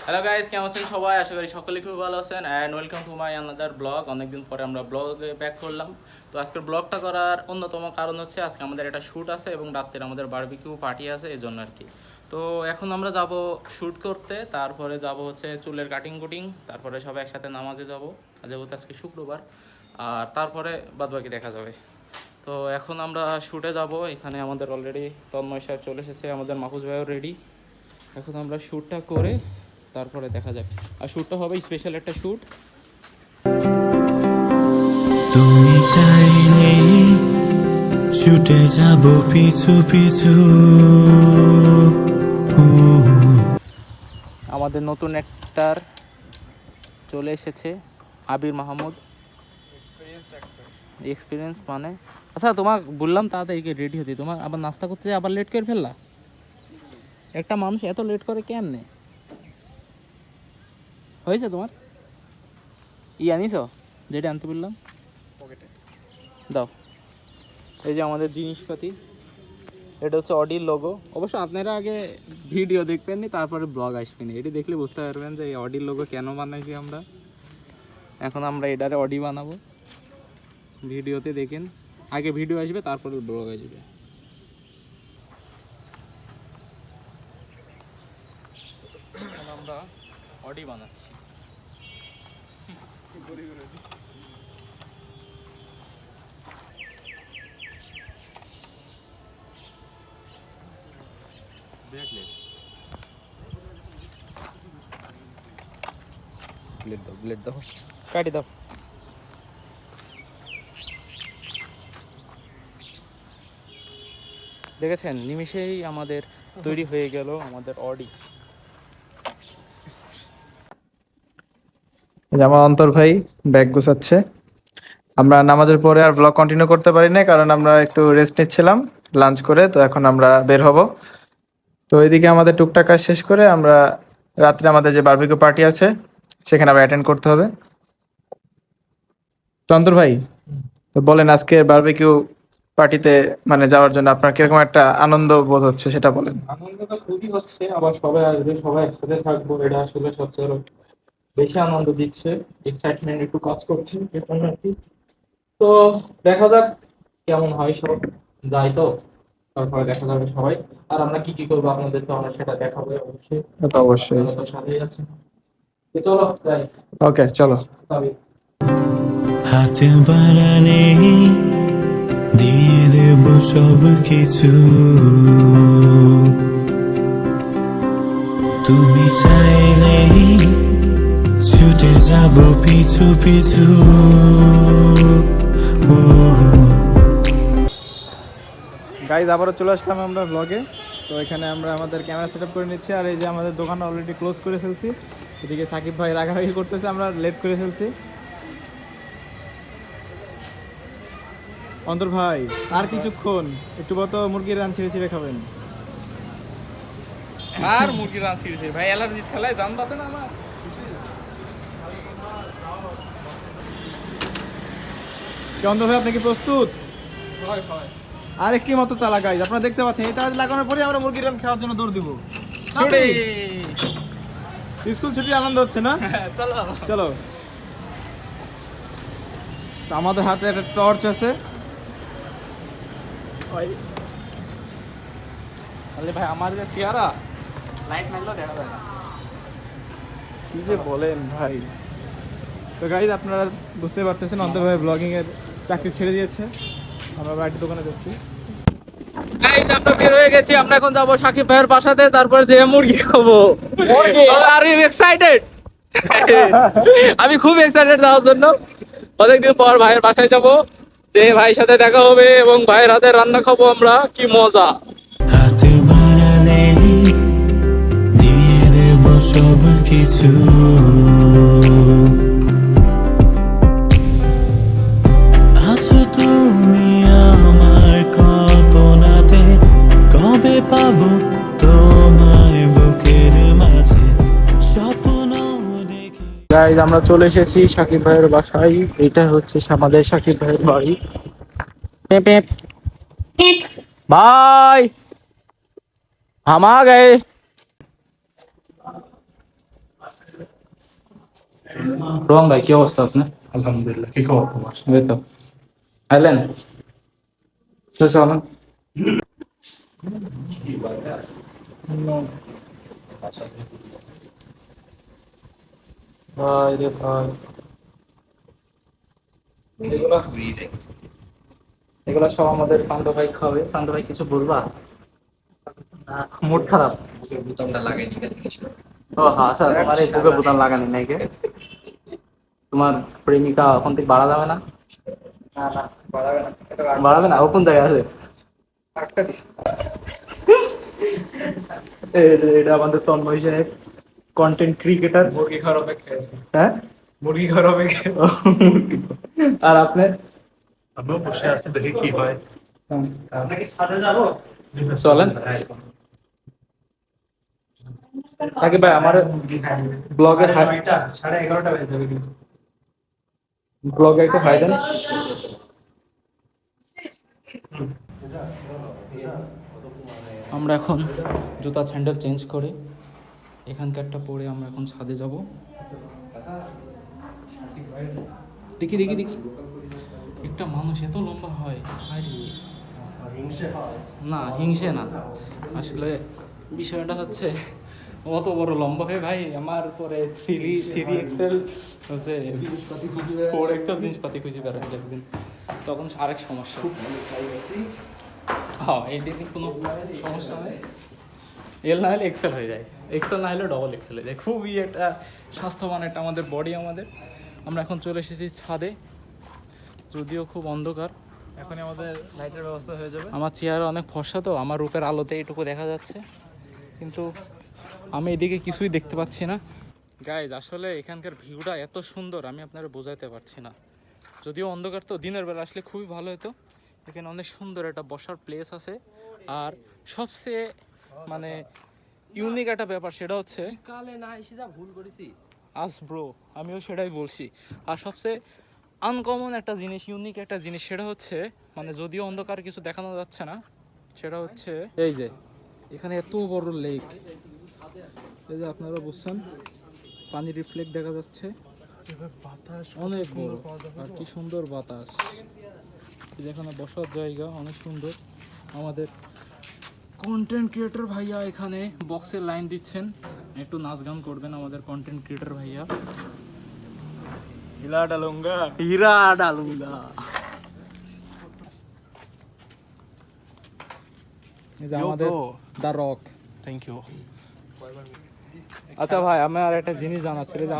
Hello guys, কেমন আছেন সবাই? আশা করি সকলে খুব ভালো আছেন and welcome to my another blog. অনেকদিন পরে আমরা ব্লগে ব্যাক করলাম। তো আজকের ব্লগটা করার অন্যতম কারণ হচ্ছে আজকে আমাদের একটা শ্যুট আছে এবং রাত্রে আমাদের বারবিকিউ পার্টি আছে, এই জন্য আর কি। তো এখন আমরা যাব শ্যুট করতে, তারপরে যাব হচ্ছে চুলের কাটিং, তারপরে সবাই একসাথে নামাজে যাব, যেহেতু আজকে শুক্রবার, আর তারপরে বাদবাকি দেখা যাবে। তো এখন আমরা শ্যুটে যাব। এখানে আমাদের অলরেডি তন্ময় সাহেব চলে এসেছে, আমাদের মাহফুজ ভাইও রেডি। এখন আমরা শ্যুটটা করে তারপরে দেখা যাক। আর শ্যুটটা হবে স্পেশাল একটা শ্যুট। তুমি চাইলে ছুটে যাব পিছু পিছু। আমাদের নতুন অ্যাক্টর চলে এসেছে, আবির মাহমুদ। এক্সপিরিয়েন্স মানে আচ্ছা, তোমার বললাম তাড়াতাড়ি রেডি হতে, তোমার আবার নাস্তা করতে আবার লেট করে ফেললা। একটা মানুষ এত লেট করে কেমনে? হয়েছে তোমার আনিস, যেটা আনতে বললাম দাও। এই যে আমাদের জিনিসপাতি, এটা হচ্ছে অডির লোগো। অবশ্য আপনারা আগে ভিডিও দেখবেননি, তারপরে ব্লগ আসবেনি। এটি দেখলে বুঝতে পারবেন যে এই অডির লোগো কেন বানাইছি আমরা। এখন আমরা এটারে অডি বানাবো, ভিডিওতে দেখেন। আগে ভিডিও আসবে, তারপরে ব্লগ আসবে। এখন আমরা অডি বানাচ্ছি। ব্লেড দাও, কাটি দাও। দেখেছেন, নিমিষেই আমাদের তৈরি হয়ে গেল আমাদের অডি। আমার অন্তর ভাই ব্যাগ গুছাচ্ছে। আমরা নামাজের পরে আর ব্লগ কন্টিনিউ করতে পারি না, কারণ আমরা একটু রেস্ট নিচ্ছিলাম লাঞ্চ করে। তো এখন আমরা বের হব। তো এদিকে আমাদের টুকটাক কাজ শেষ করে আমরা রাত্রে আমাদের যে বারবিকিউ পার্টি আছে সেখানে আবার অ্যাটেন্ড করতে হবে। তো অন্তর ভাই, তো বলেন আজকে বারবিকিউ পার্টিতে মানে যাওয়ার জন্য আপনার কিরকম একটা আনন্দ বোধ হচ্ছে সেটা বলেন। আনন্দ তো খুবই হচ্ছে, আবার সবাই আসবে, সবাই একসাথে থাকবো, এটা আসলে সবচেয়ে বেশি আনন্দ দিচ্ছে। এক্সাইটমেন্ট একটু কাজ করছে এখন আর কি। তো দেখা যাক কেমন হয় সব। যাই তো, তারপরে দেখা যাবে সবাই। আর আমরা কি কি করবো আপনাদের তো আমরা সেটা দেখাবো অবশ্যই। তা তো অবশ্যই। আপনারা তো সাথেই আছেন। তো চলো যাই। ওকে, চলো। তবে হাতে বাড়ালে দিয়ে দেব সব কিছু। তুমি চাইলে ছুটে যাব পিছু পিছু। গাইজ আবারও চলে আসলাম আমরা ব্লগে। তো এখানে আমরা আমাদের ক্যামেরা সেট আপ করে নিচ্ছি, আর এই যে আমাদের দোকান অলরেডি ক্লোজ করে ফেলছি। এদিকে সাকিব ভাই রাগারাগি করতেছে, আমরা লেট করে ফেলছি। অন্তর ভাই আর কিছুক্ষণ একটু মতো মুরগির রান ছিঁড়ে ছিঁড়ে খাবেন। আর মুরগি রান ছিঁড়েছে ভাই, অ্যালার্জির ঠেলায় জান বাসে না আমার। কি অন্তর ভাই, আপনি কি প্রস্তুত? হয় হয়। আর একটি মতো তালা গাইজ, আপনারা দেখতে পাচ্ছেন এটা লাগানোর পরে আমরা মুরগির রান খাওয়ার জন্য দৌড় দিব। ছুটি। স্কুল ছুটির আনন্দ হচ্ছে না? চলো চলো। তো আমাদের হাতে একটা টর্চ আছে। তাহলে ভাই আমার যে চেহারা লাইট মারলেও দেখা যায় না। কি যে বলেন ভাই। তো গাইজ আপনারা বুঝতে পারতেছেন অন্তর ভাই ব্লগিং এর চাকরি ছেড়ে দিয়েছে। আমরা বাড়ির দোকানে যাচ্ছি। গাইস, আমরা বের হয়ে গেছি। আমরা এখন যাবো সাকিব ভাইয়ের বাসাতে, তারপর যে মুরগি খাবো। Are you excited? আমি খুব এক্সাইটেড যাওয়ার জন্য। অনেকদিন পর ভাইয়ের বাসায় যাব, যে ভাইয়ের সাথে দেখা হবে এবং ভাইয়ের হাতে রান্না খাবো আমরা, কি মজা। হাতে বাড়ালে দিয়ে দেব সব কিছু। আছো তুমি আমার কল্পনাতে, কবে পাবো তোমায় বুকের মাঝে স্বপ্ন দেখে। গাইস, আমরা চলে এসেছি সাকিব ভাইয়ের বাসায়। এটা হচ্ছে আমাদের সাকিব ভাইয়ের বাড়ি। ভাই हम आ गए। রোহন ভাই কি অবস্থা আপনার? আলহামদুলিল্লাহ, কি খবর তোমার? এই তো আইলেন তো চলেন। ভাই রে ভাই, এগুলা এগুলা সব আমাদের পান্ডু ভাই খাবে। পান্ডু ভাই কিছু বলবা? মুড খারাপ? বোতামটা লাগাই ঠিক আছে। ও হ্যাঁ, আচ্ছা তোমার এই বুকে বোতাম লাগানি নাই কে? তোমার প্রেমিকা ওখান থেকে বাড়া যাবে না? না না, বাড়াবে না, এটা বাড়াবে না? ও কোন জায়গায় আছে? আটকা দিছে। এটা আমাদের তন্ময় সাহেব, কন্টেন্ট ক্রিকেটার। মুরগি খাওয়ার অপেক্ষা আছে, হ্যাঁ, মুরগি খাওয়ার অপেক্ষা আছে। আর আপনি? আমিও বসে আছি, দেখি কি হয়। আমরা কি ছাদে যাবো? চলেন। আগে ভাই আমার ব্লগের 11:30 বেজে যাবে কিন্তু। ব্লগে একটা হাই দেন। আমরা এখন জুতা স্যান্ডেল চেঞ্জ করে এখানকারটা পরে আমরা এখন ছাদে যাব। দেখি দেখি দেখি, একটা মানুষ এত লম্বা হয়? না, হিংসে না, আসলে বিষয়টা হচ্ছে অত বড় লম্বা হয়ে ভাই আমার পরে 3XL হচ্ছে 4XL জিনিসপাতি খুঁজে বেড়াই একদিন, তখন আরেক সমস্যা। হ্যাঁ, এই দিকে কোনো সমস্যা নেই, এল না হলে এক্সেল হয়ে যায়, এক্সেল না হলে ডবল এক্সেল হয়ে যায়। খুবই একটা স্বাস্থ্যবান একটা আমাদের বডি আমাদের। আমরা এখন চলে এসেছি ছাদে, যদিও খুব অন্ধকার। এখনই আমাদের লাইটের ব্যবস্থা হয়ে যাবে। আমার চেহারা অনেক ফর্সা, তো আমার রূপের আলোতে এইটুকু দেখা যাচ্ছে, কিন্তু আমি এদিকে কিছুই দেখতে পাচ্ছি না। গাইজ, আসলে এখানকার ভিউটা এত সুন্দর আমি আপনারা বোঝাতে পারছি না। যদিও অন্ধকার, তো দিনের বেলা আসলে খুবই ভালো হতো। এখানে অনেক সুন্দর একটা বসার প্লেস আছে, আর সবচেয়ে মানে ইউনিক একটা ব্যাপার সেটা হচ্ছে কালে না এসে যা ভুল করেছি। আস ব্রো, আমিও সেটাই বলছি। আর সবচেয়ে আনকমন একটা জিনিস, ইউনিক একটা জিনিস, সেটা হচ্ছে মানে যদিও অন্ধকার কিছু দেখানো যাচ্ছে না, সেটা হচ্ছে এই যে এখানে এত বড় লেক, এই যে আপনারা বুঝছেন পানি রিফ্লেক্ট দেখা যাচ্ছে, বাতাস অনেক বড়, আর কি সুন্দর বাতাস। এই যে এখানে বসার জায়গা অনেক সুন্দর। আমাদের কন্টেন্ট ক্রিয়েটর ভাইয়া এখানে বক্সের লাইন দিচ্ছেন, একটু নাচ গান করবেন আমাদের কন্টেন্ট ক্রিয়েটর ভাইয়া। হিলা ডালুঙ্গা, হীরা ডালুঙ্গা। এই যে আমাদের দা রক। Thank you. আচ্ছা ভাই, আমি আর একটা জিনিস জানার ছিল যে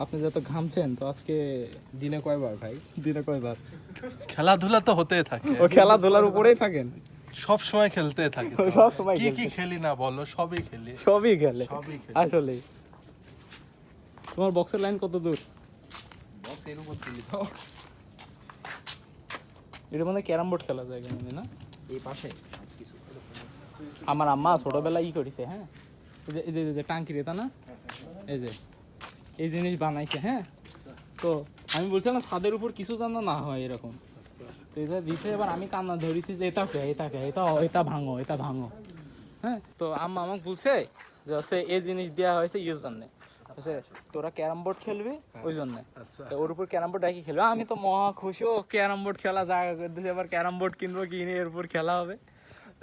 আপনি যত ঘামছেন, তো আজকে দিনে কয়বার ভাই? দিনে কয়বার? খেলাধুলা তো হতে থাকে, ও খেলাধুলার উপরেই থাকেন? সব সময় খেলতে থাকি তো। সব সময় কি খেলতে। কি খেলি না বলো, সবই খেলি। সবই খেলে সবই খেলি। আসলে। তোমার বক্সের লাইন কত দূর? বক্স এর উপর তুলি তো। এটা মানে ক্যারাম বোর্ড খেলা যায় মানে না? এই পাশে আমার আম্মা ছোটবেলায় করেছে, হ্যাঁ, এই যে এই যে টাঙ্কি রেতা না, এই যে এই জিনিস বানাইছে, হ্যাঁ। তো আমি বলছিলাম ছাদের উপর কিছু যেন না হয় এরকম, তো এটা দিছে। এবার আমি কান্না ধরেছি যে এটা ভাঙো, এটা ভাঙো, হ্যাঁ। তো আম্মা আমাকে বলছে যে হচ্ছে এই জিনিস দেওয়া হয়েছে ইউর জন্য, হচ্ছে তোরা ক্যারাম বোর্ড খেলবি ওই জন্য, ওর উপর ক্যারাম বোর্ড রাখি খেলবে। আমি তো মহা খুশি, ও ক্যারাম বোর্ড খেলা জায়গা করে দিয়েছে, এবার ক্যারাম বোর্ড কিনবো, কিনে এর উপর খেলা হবে।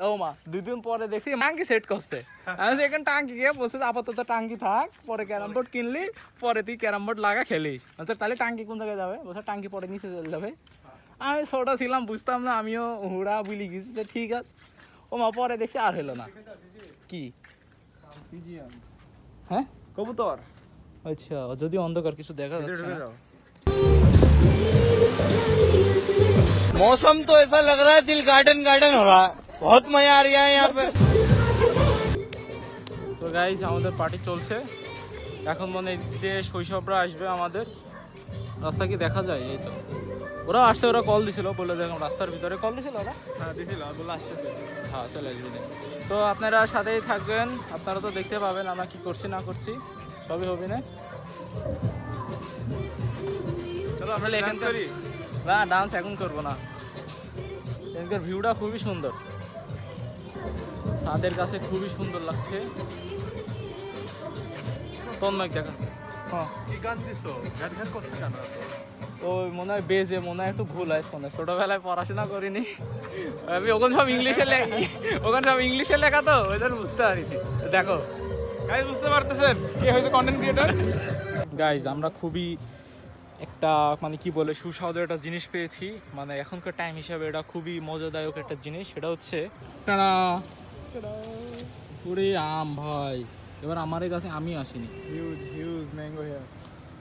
ও মা, 2 দিন পরে দেখছি টাঙ্কি সেট করছে। আমি এখানে টাঙ্কি গিয়ে বলছে আপাতত টাঙ্কি থাক, পরে ক্যারাম বোর্ড কিনলি পরে তুই ক্যারাম বোর্ড লাগা খেলিস। আচ্ছা তাহলে টাঙ্কি কোন জায়গায় যাবে? বলছে টাঙ্কি পরে নিচে চলে যাবে। আমি ছোট ছিলাম, বুঝতাম না, আমিও হুড়া বুলি গেছি যে ঠিক আছে। ও মা, পরে দেখছি আর হলো না। কি হ্যাঁ, কবুতর। আচ্ছা, যদি অন্ধকার কিছু দেখা যাচ্ছে না। मौसम तो ऐसा लग रहा है दिल गार्डन गार्डन हो रहा है, बहुत मजा आ रहा है यहाँ पे। তো গাইজ, আমাদের পার্টি চলছে এখন, মনে দিয়ে শৈশবরা আসবে আমাদের। রাস্তা কি দেখা যায়? এই তো ওরা আসছে, ওরা কল দিছিল, বলে দেখলাম রাস্তার ভিতরে কল দিছিল ওরা। হ্যাঁ দিছিল, বলে আসতেছে। হ্যাঁ, চলে আসবে। তো আপনারা সাথেই থাকবেন, আপনারা তো দেখতে পাবেন আমরা কি করছি না করছি, সবই হবে না। চলো আমরা তাহলে ডান্স এখানকার করি। না, ডান্স এখন করবো না। এখানকার ভিউটা খুবই সুন্দর, ছাদের কাছে খুবই সুন্দর লাগছে। তন্ময় দেখা হ্যাঁ কি গান দিছো ঘ্যাট ঘ্যাট করছে কেন এত? ওই মনে হয় বেজে মনে হয় একটু ভুল হয় ফোনে, ছোটবেলায় পড়াশোনা করিনি আমি, ওখানে সব ইংলিশে ওখানে সব ইংলিশে লেখা তো ওই জন্য বুঝতে পারিনি। দেখো গাইজ বুঝতে পারতেছেন কে হয়েছে কন্টেন্ট ক্রিয়েটর। গাইজ আমরা খুবই একটা মানে কি বলে সুস্বাদু একটা জিনিস পেয়েছি, মানে এখনকার টাইম হিসাবে এটা খুবই মজাদায়ক একটা জিনিস। সেটা হচ্ছে টানা পুরে আম ভাই, এবার আমার কাছে আমি আসিনি। হিউজ হিউজ ম্যাঙ্গো হেয়ার,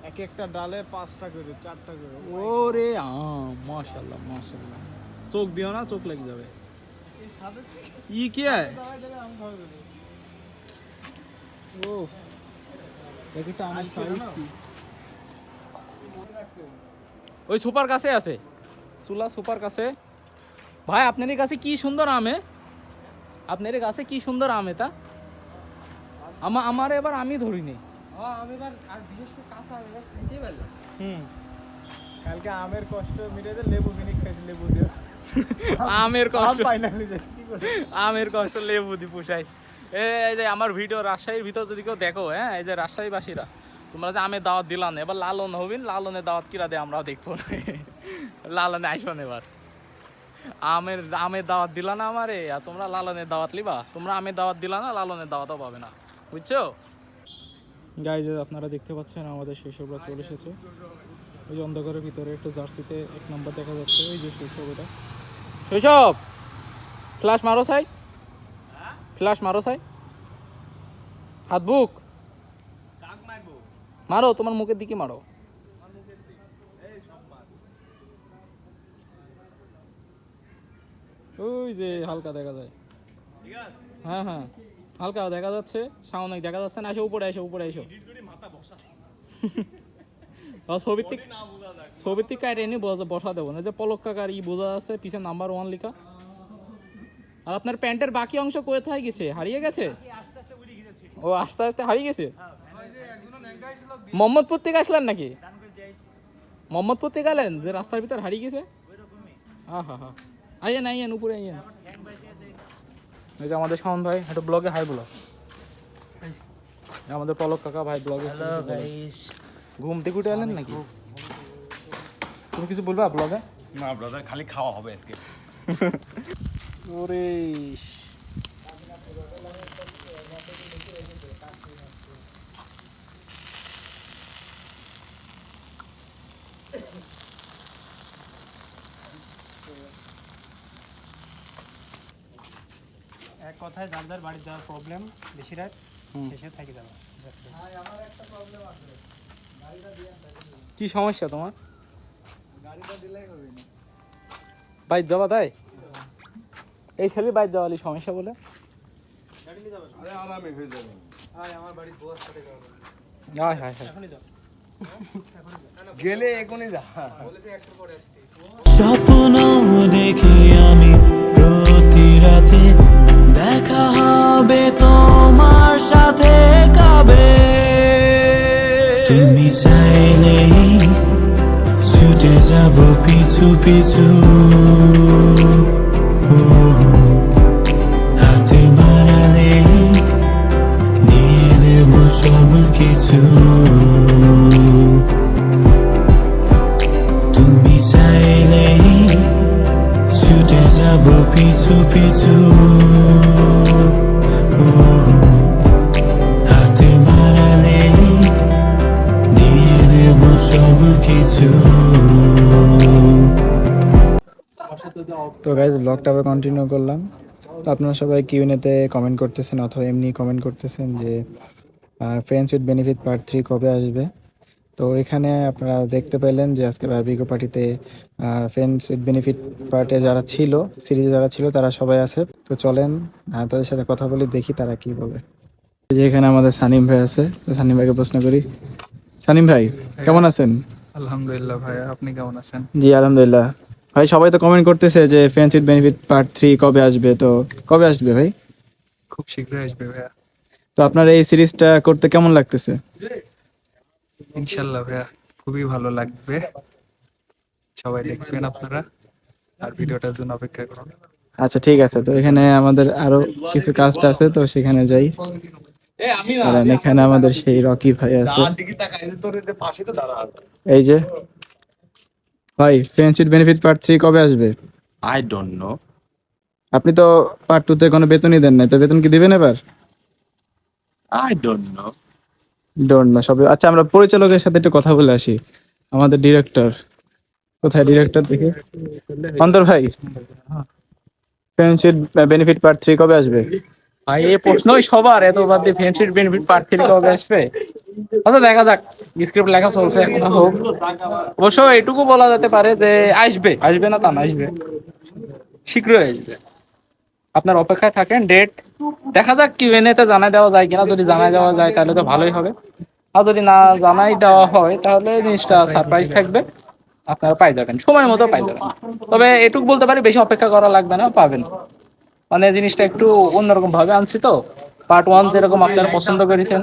এক একটা ডালে 5টা করে 4টা করে। ওরে আম মাশাআল্লাহ মাশাআল্লাহ, চোখ দিও না চোখ লেগে যাবে। ই কি है ও দেখটা আমার সাইজ কি ওই সুপার কাছে আছে, চুলা সুপার কাছে। ভাই আপনার কাছে কি সুন্দর আম, আপনার কাছে কি সুন্দর আম এটা আমার এবার আমি ধরিনি। আমি এবার আর বিশেষ করে কাঁচা আমি এবার খাইতেই পারলাম। কালকে আমের কষ্ট মিটাতে লেবু কিনে খাইছি, লেবু দিয়ে আমের কষ্ট ফাইনালি আমের কষ্ট লেবু দি পুষাই। এই যে আমার ভিডিও রাজশাহীর ভিতর যদি কেউ দেখো, হ্যাঁ এই যে রাজশাহীবাসীরা তোমরা যে আমের দাওয়াত দিলাম, এবার লালন হবিন, লালনের দাওয়াত কিরা দেয় আমরাও দেখবো। লালনে আসবেন এবার, আমের দাওয়াত দিলা না আমারে, আর তোমরা লালনের দাওয়াত লিবা। তোমরা আমের দাওয়াত দিলা না, লালনের দাওয়াতও পাবে না, বুঝছো গাইজ। আপনারা দেখতে পাচ্ছেন আমাদের শৈশবরা চলে এসেছে। ওই যে অন্ধকারের ভিতরে একটা জার্সিতে 1 নম্বর দেখা যাচ্ছে, ওই যে শৈশব। এটা শৈশব ফ্ল্যাশ মারো সাই, ফ্ল্যাশ মারো সাই, হাত বুক মারো, তোমার মুখের দিকে মারো। ওই যে হালকা দেখা যায়, হ্যাঁ হ্যাঁ হালকা দেখা যাচ্ছে, সামনে দেখা যাচ্ছে না। এসো উপরে, এসো উপরে, এসো। ছবির থেকে কাটে এনে বসা দেবো না, যে পলক কাকার ই বোঝা যাচ্ছে পিছে নাম্বার 1 লেখা। আর আপনার প্যান্টের বাকি অংশ কোথায় গেছে, হারিয়ে গেছে? ও আস্তে আস্তে হারিয়ে গেছে। মোহাম্মদপুর থেকে আসলেন নাকি? মোহাম্মদপুর থেকে গেলেন যে রাস্তার ভিতর হারিয়ে গেছে। হা হা আইয়েন আইয়েন উপরে আইয়েন। এই যে আমাদের শাওন ভাই একটা ব্লগে হাই ব্লগ, আমাদের পলক কাকা ভাই ব্লগে। ঘুম থেকে উঠে এলেন নাকি? তুমি কিছু বলবা ব্লগে? না ব্রাদার, খালি খাওয়া হবে আজকে। ওরে এক কথায় যার যার বাড়ি যাওয়ার প্রবলেম বেশি রাত শেষে থাকি যাবে। কি সমস্যা তোমার? বাইক যাবা তাই? এই ছেলে বাইক যাওয়ালি সমস্যা বলে হায় হায় হায়। গেলে এখনই যা। স্বপ্ন দেখি আমি প্রতি রাতে, দেখা হবে তোমার সাথে কবে। তুমি চাইলেই ছুটে যাব পিছু পিছু, হাতে বাড়ালে দিয়ে দেব সব কিছু। তুমি চাইলেই ছুটে যাব পিছু পিছু, হাতে বাড়ালে দিয়ে দেব সব কিছু। তো গাইজ ব্লগটা আবার কন্টিনিউ করলাম। তো আপনারা সবাই কিউএনএতে কমেন্ট করতেছেন অথবা এমনি কমেন্ট করতেছেন যে ফ্রেন্ডস উইথ বেনিফিট পার্ট 3 কবে আসবে। তো এখানে আপনারা দেখতে পেলেন যে আজকে বারবিকিউ পার্টিতে ফ্রেন্ডস উইথ বেনিফিট পার্টে যারা ছিল, সিরিজে যারা ছিল তারা সবাই আছে। তো চলেন তাদের সাথে কথা বলি, দেখি তারা কি বলে। যে এখানে আমাদের সানিম ভাই আছে, তো সানিম ভাইকে প্রশ্ন করি। সানিম ভাই কেমন আছেন? আলহামদুলিল্লাহ ভাই, আপনি কেমন আছেন? জি আলহামদুলিল্লাহ। ভাই সবাই তো কমেন্ট করতেছে যে ফ্রেন্ডস উইথ বেনিফিট পার্ট 3 কবে আসবে, তো কবে আসবে ভাই? খুব শীঘ্রই আসবে ভাইয়া, তো আপনার এই সিরিজটা করতে কেমন লাগতেছে? ইনশাল্লাহ ভাইয়া খুবই ভালো লাগবে। সবাই দেখবেন আপনারা, আর ভিডিওটার জন্য অপেক্ষা করুন। আচ্ছা ঠিক আছে, তো এখানে আমাদের আরো কিছু কাজটা আছে, তো সেখানে যাই। আর এখানে আমাদের সেই রকি ভাই আছে। এই যে ভাই, ফ্রেন্ডশিপ বেনিফিট পার্ট 3 কবে আসবে? I don't know. আপনি তো পার্ট 2 তে কোনো বেতনই দেন নাই, তো বেতন কি দিবেন এবার? I don't know. ডোন্ট না সব। আচ্ছা, আমরা পরিচালকের সাথে একটু কথা বলে আসি। আমাদের ডিরেক্টর কোথায়? ডিরেক্টর দেখি, অন্তর ভাই, ফ্রেন্ডশিপ বেনিফিট পার্ট 3 কবে আসবে? ভাই এই প্রশ্নই সবার, এত বাদ দিয়ে ফ্রেন্ডশিপ বেনিফিট পার্ট 3 কবে আসবে? আচ্ছা দেখা যাক, স্ক্রিপ্ট লেখা চলছে, এখন হোক। অবশ্য এটুকু বলা যেতে পারে যে আসবে, আসবে না তা না, আসবে, শীঘ্রই আসবে। আপনার অপেক্ষায় থাকেন, ডেট দেখা যাক Q&A তে জানাই দেওয়া যায় কিনা। যদি জানাই দেওয়া যায় তাহলে তো ভালোই হবে, আর যদি না জানাই দেওয়া হয় তাহলে জিনিসটা সারপ্রাইজ থাকবে, আপনারা পাই যাবেন, সময় মতো পাই যাবেন। তবে এটুকু বলতে পারি, বেশি অপেক্ষা করা লাগবে না, পাবেন। মানে জিনিসটা একটু অন্যরকম ভাবে আনছি তো। পার্ট 1 যেরকম আপনারা পছন্দ করেছেন,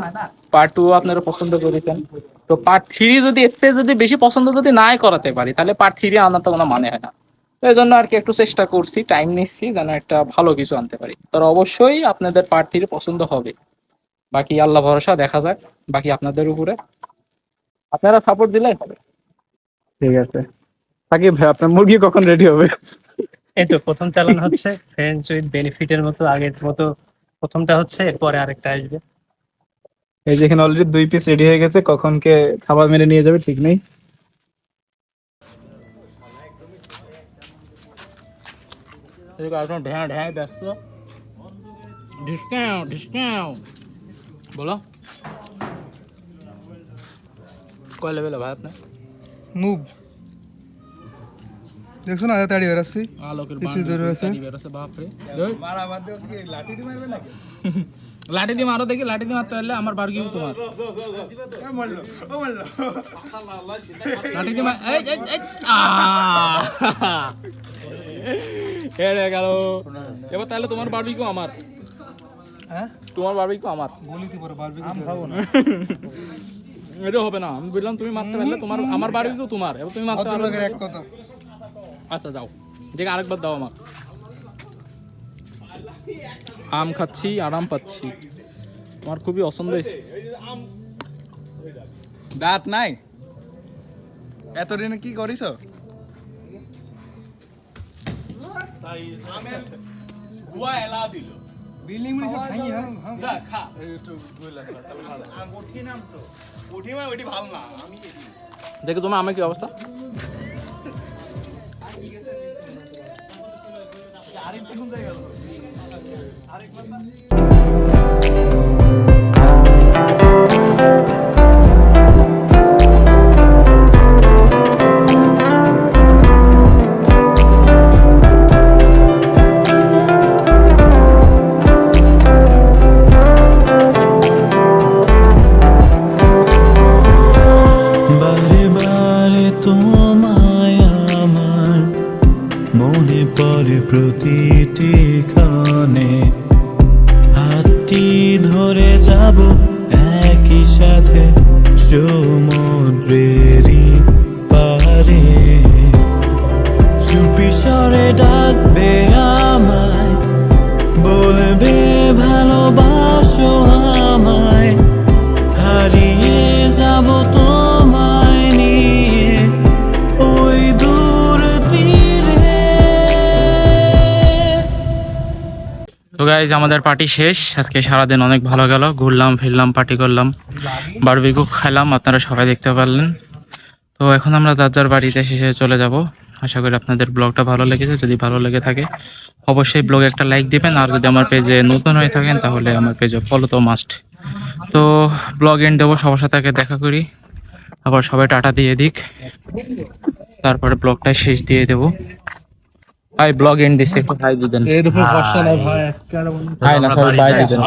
পার্ট 2 আপনারা পছন্দ করেছেন, তো পার্ট 3 যদি এর চেয়ে যদি বেশি পছন্দ যদি নাই করাতে পারি, তাহলে পার্ট 3 আনার তো কোনো মানে হয় না। তো এই জন্য আর কি একটু চেষ্টা করছি, টাইম নিচ্ছি যেন একটা ভালো কিছু আনতে পারি। তো অবশ্যই আপনাদের পার্ট 3 পছন্দ হবে, বাকি আল্লাহ ভরসা, দেখা যাক, বাকি আপনাদের উপরে, আপনারা সাপোর্ট দিলেই হবে। ঠিক আছে, সাকিব ভাই আপনার মুরগি কখন রেডি হবে? এই তো প্রথম চালানো হচ্ছে ফ্রেন্ডস উইথ বেনিফিটের মতো, আগের মতো প্রথমটা হচ্ছে, এরপরে আরেকটা আসবে। এই যে এখানে অলরেডি 2 পিস রেডি হয়ে গেছে, কখন কে খাবার মেরে নিয়ে যাবে ঠিক নেই। আপনার ঢ্যাঁ ঢ্যাঁ ব্যস্ত, ডিসকাউন্ট ডিসকাউন্ট বলো, কয় লেভেল ভাই আপনার? নুব দেখছো না, তাড়ি বেরাচ্ছি। আলোকের কিছু দূরে আছে। বাপরে, লাঠি দিয়ে মারো দেখি, লাঠি দিয়ে মারতে পারলে আমার বার্গিউ তোমার। লাঠি দিয়ে এই এই এই হেরে গেল। এবার তাহলে তোমার বারবিকিউ আমার, হ্যাঁ তোমার বারবিকিউ আমার। বলি কি পরে বারবি খাবো না, এটা হবে না। আমি বললাম তুমি মারতে পারলে তোমার, আমার বারবিকিউ তোমার, এবার তুমি মারতে পারলে। এক কথা। আচ্ছা যাও, দেখ আরেকবার দাও আমাকে। আম খাচ্ছি, আরাম পাচ্ছি, তোমার খুবই পছন্দ হয়েছে। দাঁত নাই, এতদিনে কি করিস? বিল্ডিং দেখো তোমার আমার কি অবস্থা। বারে বারে তোমায় আমার মনে পড়ে প্রতিটি ক্ষণে, হাতটি ধরে যাব একই সাথে সমুদ্রেরই পারে, চুপি স্বরে ডাকবে আমায়, বলবে ভালোবাসো আমায়, হারিয়ে যাব তোমায় নিয়ে ওই দূর তীরে। তো গাইজ আমাদের পার্টি শেষ, আজকে সারাদিন অনেক ভালো গেল, ঘুরলাম ফিরলাম, পার্টি করলাম, বারবিকিউ খেলাম, আপনারা সবাই দেখতে পারলেন। তো এখন আমরা যার যার বাড়িতে শেষে চলে যাব। আশা করি আপনাদের ব্লগটা ভালো লেগেছে, যদি ভালো লেগে থাকে অবশ্যই ব্লগে একটা লাইক দিবেন, আর যদি আমার পেজে নতুন হয়ে থাকেন তাহলে আমার পেজে ফলো তো মাস্ট। তো ব্লগ এন্ড দেবো, সবার সাথে আগে দেখা করি, আবার সবাই টাটা দিয়ে দিক, তারপরে ব্লগটা শেষ দিয়ে দেবো। ভাই ব্লগ এন্ড দিচ্ছে, একটু হাই দিবেন। হাই না, সবাই বাই দিবেন।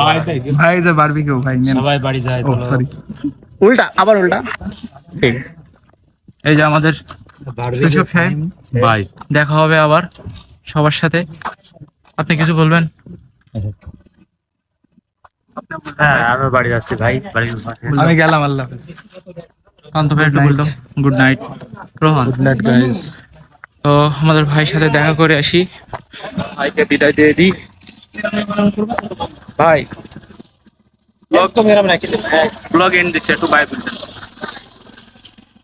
ভাই যে বারবিকিউ ভাই নেন। সবাই বাড়ি যায়, সরি, উল্টা, আবার উল্টা। ঠিক, এই যে আমাদের শৈশব সাহেব, বাই, দেখা হবে আবার সবার সাথে। আপনি কিছু বলবেন? হ্যাঁ আমি বাড়ি যাচ্ছি ভাই, বাড়ি আমি গেলাম, আল্লাহ হাফেজ। কান্ত ভাই একটু বলতো good night. Rohan good night guys. তো আমাদের ভাইয়ের সাথে দেখা করে আসি, ভাইকে বিদায় দিয়ে দিই। ভাই ব্লগ তো মেরা রাখি ব্লগ এন্ড দিছে টু বাই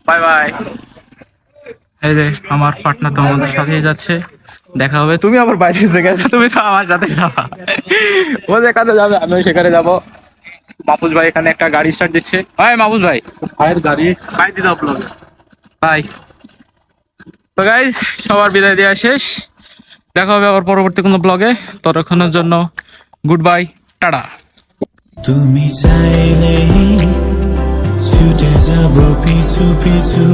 বাই বাই। এই যে আমার পার্টনার তো আমাদের সাথেই যাচ্ছে, দেখা হবে। তুমি আবার বাইরে এসে গেছো, তুমি তো আমার সাথে যাবা, ও যেখানে যাবে আমিও সেখানে যাবো। মাহফুজ ভাই এখানে একটা গাড়ি স্টার্ট দিচ্ছে। হাই মাহফুজ ভাই, ভাইয়ের গাড়ি বাই দিয়ে দাও ব্লগে বাই। তো গাইজ সবার বিদায় দেওয়া শেষ, দেখা হবে আবার পরবর্তী কোনো ব্লগে। ততক্ষণের জন্য গুড বাই, টাটা। তুমি চাইলেই ছুটে যাব পিছু পিছু